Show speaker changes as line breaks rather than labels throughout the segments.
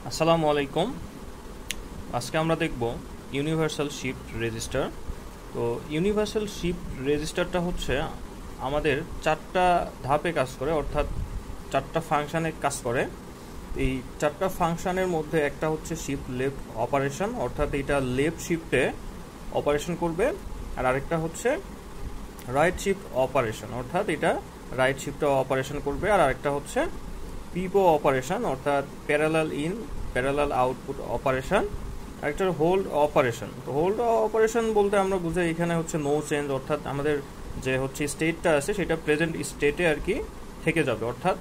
আসসালামু আলাইকুম। আজকে আমরা দেখব ইউনিভার্সাল শিফট রেজিস্টার। তো ইউনিভার্সাল শিফট রেজিস্টারটা হচ্ছে আমাদের চারটা ধাপে কাজ করে, অর্থাৎ চারটা ফাংশানে কাজ করে। এই চারটা ফাংশানের মধ্যে একটা হচ্ছে শিফট লেফট অপারেশন, অর্থাৎ এটা লেফট শিফটে অপারেশন করবে। আর আরেকটা হচ্ছে রাইট শিফট অপারেশন, অর্থাৎ এটা রাইট শিফটে অপারেশন করবে। আর আরেকটা হচ্ছে পিপো অপারেশন, অর্থাৎ parallel in parallel output operation. আরেকটা হোল্ড অপারেশন। তো হোল্ড অপারেশন বলতে আমরা বুঝাই এখানে হচ্ছে নো চেঞ্জ, অর্থাৎ আমাদের যে হচ্ছে স্টেটটা আছে সেটা প্রেজেন্ট স্টেটে আর কি থেকে যাবে, অর্থাৎ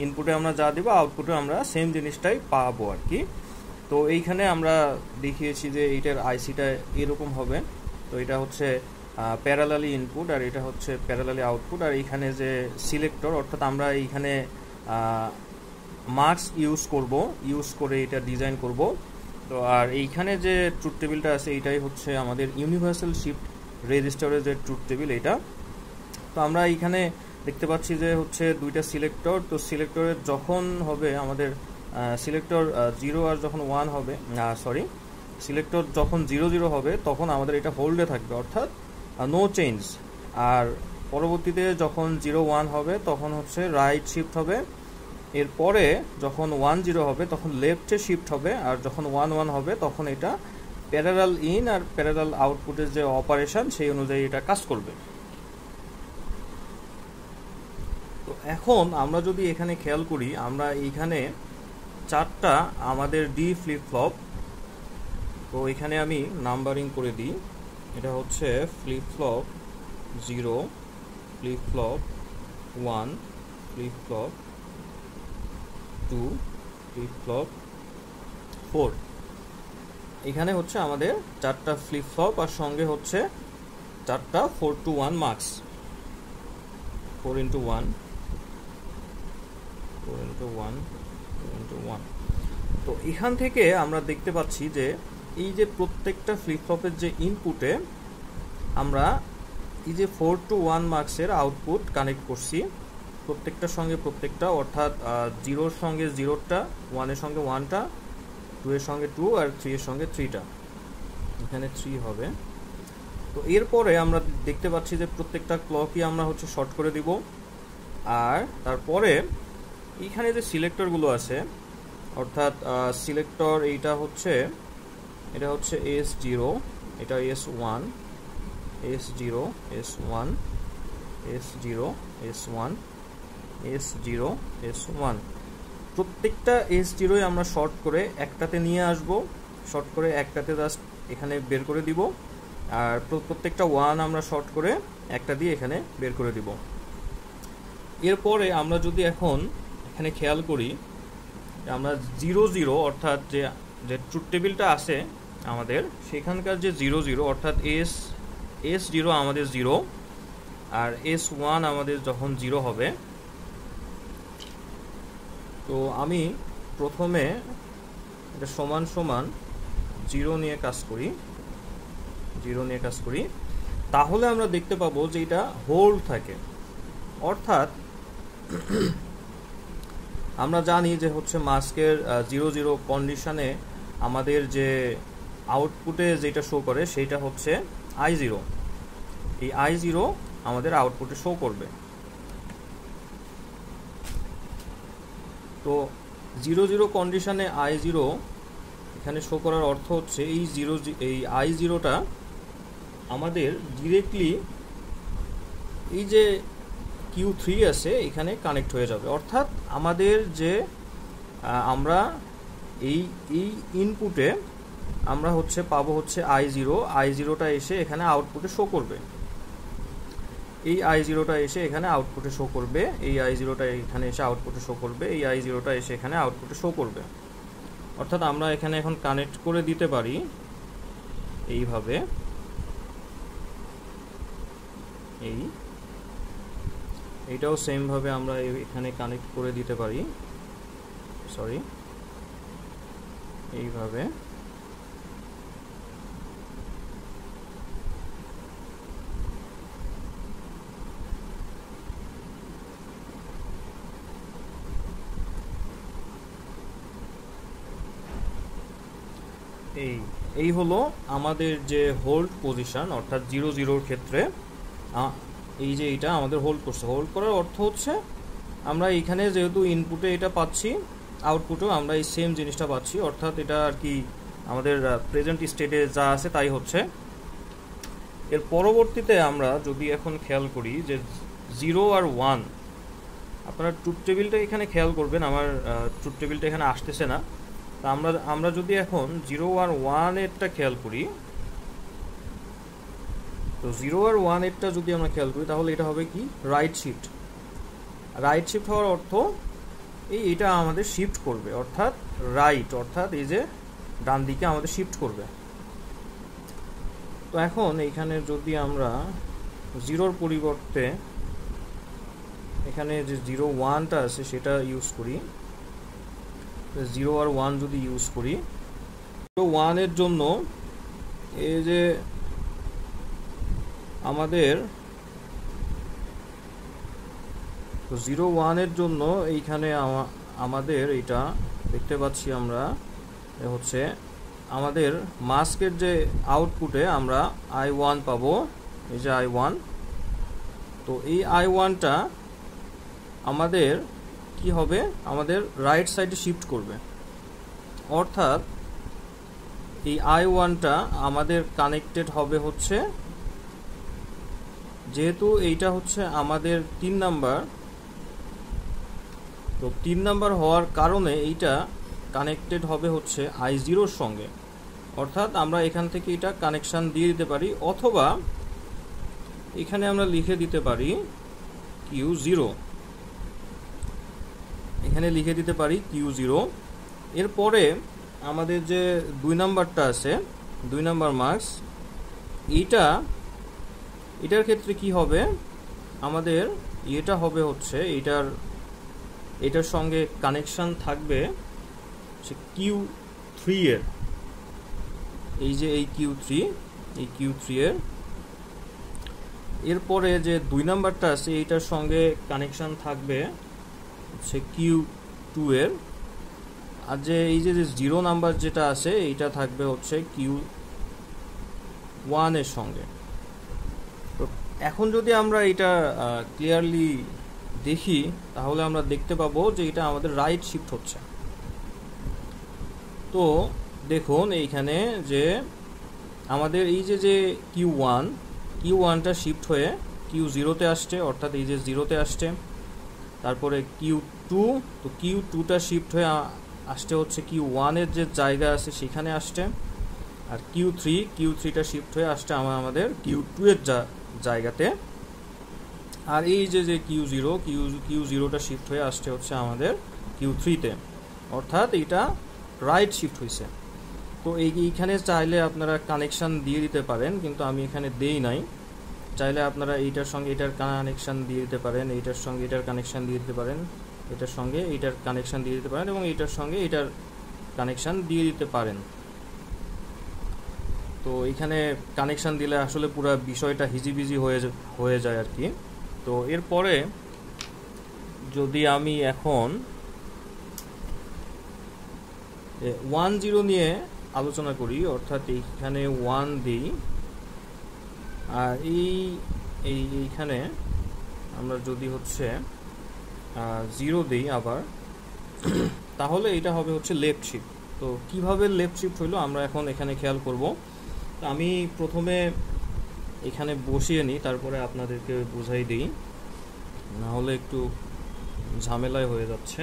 ইনপুটে আমরা যা দিব আউটপুটে আমরা সেম জিনিসটাই পাবো আর কি। তো এইখানে আমরা দেখিয়েছি যে এইটার আইসিটা এরকম হবে। তো এটা হচ্ছে প্যারালালি ইনপুট আর এটা হচ্ছে প্যারালালি আউটপুট। আর এইখানে যে সিলেক্টর, অর্থাৎ আমরা এইখানে মার্কস ইউজ করে এটা ডিজাইন করব। তো আর এইখানে যে ট্রুথ টেবিলটা আছে এইটাই হচ্ছে আমাদের ইউনিভার্সাল শিফট রেজিস্টারের যে ট্রুথ টেবিল এটা। তো আমরা এইখানে দেখতে পাচ্ছি যে হচ্ছে দুইটা সিলেক্টর। তো সিলেক্টরের যখন হবে আমাদের সিলেক্টর 0 আর যখন 1 হবে, সিলেক্টর যখন 0 0 হবে তখন আমাদের এটা হোল্ডে থাকবে, অর্থাৎ নো চেঞ্জ। আর পরবর্তীতে যখন 0 1 হবে তখন হচ্ছে রাইট শিফট হবে। এরপরে যখন 1 0 হবে তখন লেফটে শিফট হবে। আর যখন 1 1 হবে তখন এটা প্যারালাল ইন আর প্যারালাল আউটপুটের যে অপারেশন সেই অনুযায়ী এটা কাজ করবে। তো এখন আমরা যদি এখানে খেয়াল করি, আমরা এইখানে চারটা আমাদের ডি ফ্লিপ ফ্লপ। তো এখানে আমি নাম্বারিং করে দিই। এটা হচ্ছে flip flop 0, flip flop 1, flip flop 2, flip flop 4। এখানে হচ্ছে আমাদের চারটা ফ্লিপ ফ্লপ আর সঙ্গে হচ্ছে চারটা 4 to 1 marks, 4 into 1, 4 into 1, 4 into 1। তো এখান থেকে আমরা দেখতে পাচ্ছি যে এই যে প্রত্যেকটা ফ্লিপ ফ্লপের যে ইনপুটে আমরা এই যে 4 to 1 মার্কসের আউটপুট কানেক্ট করছি প্রত্যেকটার সঙ্গে প্রত্যেকটা, অর্থাৎ 0-র সঙ্গে 0টা, 1-এর সঙ্গে 1টা, 2-এর সঙ্গে 2 আর 3-এর সঙ্গে 3টা। এখানে 3 হবে। তো এরপরে আমরা দেখতে পাচ্ছি যে প্রত্যেকটা ক্লকই আমরা হচ্ছে শর্ট করে দিব। আর তারপরে এইখানে যে সিলেক্টরগুলো আছে, অর্থাৎ সিলেক্টর এটা হচ্ছে S0, এটা S1, S0, S1, S0, S1, S0, S1। প্রত্যেকটা S0ই আমরা শর্ট করে একটাতে নিয়ে আসব, শর্ট করে একটাতে জাস্ট এখানে বের করে দিব। আর প্রত্যেকটা 1 আমরা শর্ট করে একটা দিয়ে এখানে বের করে দিব। এরপরে আমরা যদি এখন এখানে খেয়াল করি, আমরা 0 0, অর্থাৎ যে ট্রুথ টেবিলটা আছে আমাদের সেখানকার যে 0 0, অর্থাৎ S0 আমাদের 0 আর S1 আমাদের যখন 0 হবে। তো আমি প্রথমে এটা সমান সমান 0 নিয়ে কাজ করি, তাহলে আমরা দেখতে পাবো যে এটা হোল্ড থাকে। অর্থাৎ আমরা জানি যে হচ্ছে মাস্কের 0 0 কন্ডিশনে আমাদের যে আউটপুটে যেটা শো করে সেটা হচ্ছে I0। এই I0 আমাদের আউটপুটে শো করবে। তো 0 0 কন্ডিশনে I0 এখানে শো করার অর্থ হচ্ছে এই I0টা আমাদের ডিরেক্টলি এই যে Q3 আছে এখানে কানেক্ট হয়ে যাবে। অর্থাৎ আমাদের যে আমরা এই ইনপুটে আমরা হচ্ছে পাবো হচ্ছে I0টা এসে এখানে আউটপুটে শো করবে। এই I0টা এসে এখানে আউটপুটে শো করবে, এই I0টা এখানে এসে আউটপুটে শো করবে, এই I0টা এসে এখানে আউটপুটে শো করবে। অর্থাৎ আমরা এখানে এখন কানেক্ট করে দিতে পারি এইভাবে। এইটাও সেম ভাবে আমরা এখানে কানেক্ট করে দিতে পারি, এইভাবে। এই এই হলো আমাদের যে হোল্ড পজিশন, অর্থাৎ 0 0 ক্ষেত্রে এই যে এটা আমাদের হোল্ড করছে। হোল্ড করার অর্থ হচ্ছে আমরা এখানে যেহেতু ইনপুটে এটা পাচ্ছি, আউটপুটেও আমরা এই সেম জিনিসটা পাচ্ছি, অর্থাৎ এটা আর কি আমাদের প্রেজেন্ট স্টেটে যা আছে তাই হচ্ছে। এর পরবর্তীতে আমরা যদি এখন খেয়াল করি যে 0 আর 1, আপনারা ট্রুথ টেবিলটা এখানে খেয়াল করবেন, আমার ট্রুথ টেবিলটা এখানে আসতেছে না। তা আমরা যদি এখন 0 আর 1 এরটা খেয়াল করি, তো 0 আর 1 এরটা যদি আমরা খেয়াল করি তাহলে এটা হবে কি রাইট শিফট। রাইট শিফট হওয়ার অর্থ এটা আমাদের শিফট করবে, অর্থাৎ রাইট, অর্থাৎ এই যে ডান দিকে আমাদের শিফট করবে। তো এখন এইখানে যদি আমরা 0-র পরিবর্তে এখানে যে 0 1টা আছে সেটা ইউজ করি, 0 আর 1 যদি ইউজ করি, 0 1 এর জন্য এই যে আমাদের 0 1 এর জন্য এইখানে আমাদের এটা দেখতে পাচ্ছি আমরা হচ্ছে আমাদের মাস্কের যে আউটপুটে আমরা I1 পাবো, এই যে I1। তো এই I1টা আমাদের কি হবে, আমাদের রাইট সাইডে শিফট করবে, অর্থাৎ এই I1টা আমাদের কানেক্টেড হবে হচ্ছে, যেহেতু এইটা হচ্ছে আমাদের 3 নাম্বার, তো 3 নাম্বার হওয়ার কারণে এইটা কানেক্টেড হবে হচ্ছে I0-র সঙ্গে, অর্থাৎ আমরা এখান থেকে এটা কানেকশান দিয়ে দিতে পারি, অথবা এখানে আমরা লিখে দিতে পারি Q0, এখানে লিখে দিতে পারি Q0। এরপরে আমাদের যে 2 নাম্বারটা আছে, 2 নাম্বার মার্কস, এটার ক্ষেত্রে কি হবে, আমাদের এটা হবে হচ্ছে এটার সঙ্গে কানেকশান থাকবে Q3 এর, এই যে এই Q3 এর। এরপরে যে 2 নাম্বারটা আছে এইটার সঙ্গে কানেকশান থাকবে হচ্ছে Q2 এর, আর যে এই যে 0 নাম্বার যেটা আছে এইটা থাকবে হচ্ছে Q1 এর সঙ্গে। তো এখন যদি আমরা এটা ক্লিয়ারলি দেখি তাহলে আমরা দেখতে পাবো যে এটা আমাদের রাইট শিফট হচ্ছে। তো দেখুন এইখানে যে আমাদের এই যে Q1টা শিফট হয়ে Q0-তে আসছে, অর্থাৎ এই যে 0-তে আসছে। তারপরে Q2, তো Q2টা শিফট হয়ে আসছে হচ্ছে Q1 এর যে জায়গা আছে সেখানে আসছে। আর Q3টা শিফট হয়ে আসছে আমাদের Q2 এর জায়গাতে। আর এই যে Q0টা শিফট হয়ে আসছে হচ্ছে আমাদের Q3-তে, অর্থাৎ এটা রাইট শিফট হয়েছে। তো এইখানে চাইলে আপনারা কানেকশান দিয়ে দিতে পারেন, কিন্তু আমি এখানে দেই নাই। চাইলে আপনারা এইটার সঙ্গে এটার কানেকশান দিয়ে দিতে পারেন, এইটার সঙ্গে এটার কানেকশান দিয়ে দিতে পারেন, এটার সঙ্গে এইটার কানেকশান দিয়ে দিতে পারেন, এবং এইটার সঙ্গে এটার কানেকশান দিয়ে দিতে পারেন। তো এখানে কানেকশান দিলে আসলে পুরো বিষয়টা হিজিবিজি হয়ে যায় আর কি। তো এরপরে যদি আমি এখন 1 0 নিয়ে আলোচনা করি, অর্থাৎ এইখানে 1 দিই, আর এইখানে আমরা যদি হচ্ছে 0 দিই আবার, তাহলে এটা হবে হচ্ছে লেফট শিফট। তো কিভাবে লেফট শিফট হইলো আমরা এখন এখানে খেয়াল করব। তো আমি প্রথমে এখানে বসিয়ে নিই, তারপরে আপনাদেরকে বুঝাই দিই, না হলে একটু ঝামেলায় হয়ে যাচ্ছে।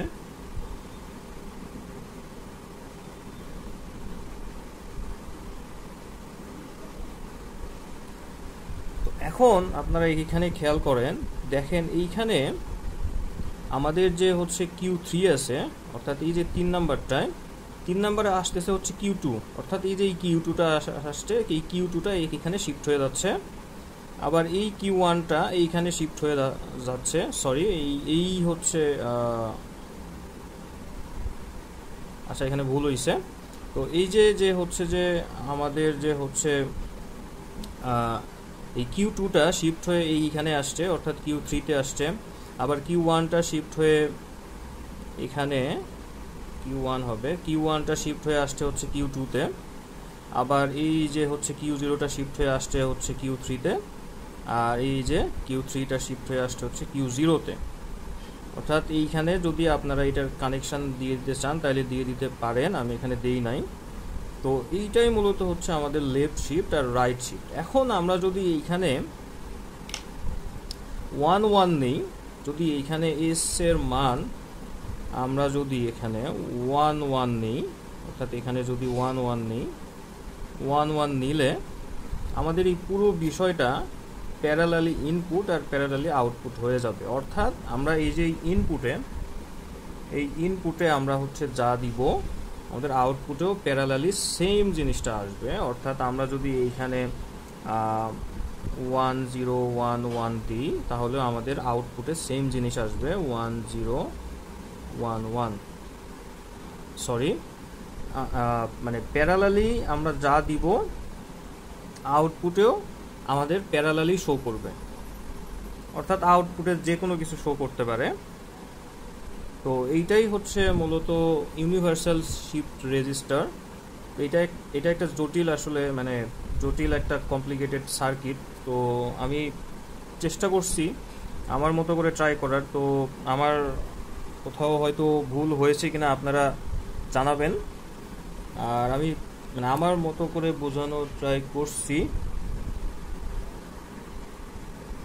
তো এখন আপনারা এইখানে খেয়াল করেন, দেখেন এইখানে আমাদের যে হচ্ছে Q3 আছে, অর্থাৎ এই যে 3 নাম্বারে আসতেছে হচ্ছে Q2, অর্থাৎ এই যে এই Q2টা আসছে, এই Q2টা এখানে শিফট হয়ে যাচ্ছে। আবার এই Q1টা এইখানে শিফট হয়ে যাচ্ছে, সরি এই হচ্ছে আচ্ছা এখানে ভুল হয়েছে। তো এই যে হচ্ছে যে আমাদের যে হচ্ছে এই Q2টা শিফট হয়ে এইখানে আসছে, অর্থাৎ Q3-তে আসছে। আবার Q1টা শিফট হয়ে এখানে Q1 হবে, Q1টা শিফট হয়ে আসছে হচ্ছে Q2-তে। আবার এই যে হচ্ছে Q0টা শিফট হয়ে আসছে হচ্ছে Q3-তে, আর এই যে Q3টা শিফট হয়ে আসছে হচ্ছে Q0-তে। অর্থাৎ এইখানে যদি আপনারা এটার কানেকশান দিয়ে দিতে চান তাহলে দিয়ে দিতে পারেন, আমি এখানে দেই নাই। তো এইটাই মূলত হচ্ছে আমাদের লেফট শিফট আর রাইট শিফট। এখন আমরা যদি এইখানে 1 1 নেই, যদি এইখানে এস এর মান আমরা যদি এখানে 1 1 নেই, অর্থাৎ এখানে যদি 1 1 নেই, 1 1 নিলে আমাদের এই পুরো বিষয়টা প্যারালালি ইনপুট আর প্যারালালি আউটপুট হয়ে যাবে। অর্থাৎ আমরা এই যে ইনপুটে আমরা হচ্ছে যা দিব, আমাদের আউটপুটেও প্যারালালি সেম জিনিসটা আসবে। অর্থাৎ আমরা যদি এইখানে 1 0 1 1 দিই তাহলে আমাদের আউটপুটে সেম জিনিস আসবে 1 0 1 1। সরি, মানে প্যারালালি আমরা যা দিব আউটপুটেও আমাদের প্যারালালি শো করবে। অর্থাৎ আউটপুটে যে কোনো কিছু শো করতে পারে। তো এইটাই হচ্ছে মূলত ইউনিভার্সাল শিফট রেজিস্টার। এটা একটা জটিল, আসলে মানে জটিল একটা কমপ্লিকেটেড সার্কিট। তো আমি চেষ্টা করছি আমার মতো করে ট্রাই করার। তো আমার কোথাও হয়তো ভুল হয়েছে কিনা আপনারা জানাবেন। আর আমি মানে আমার মতো করে বোঝানোর ট্রাই করছি।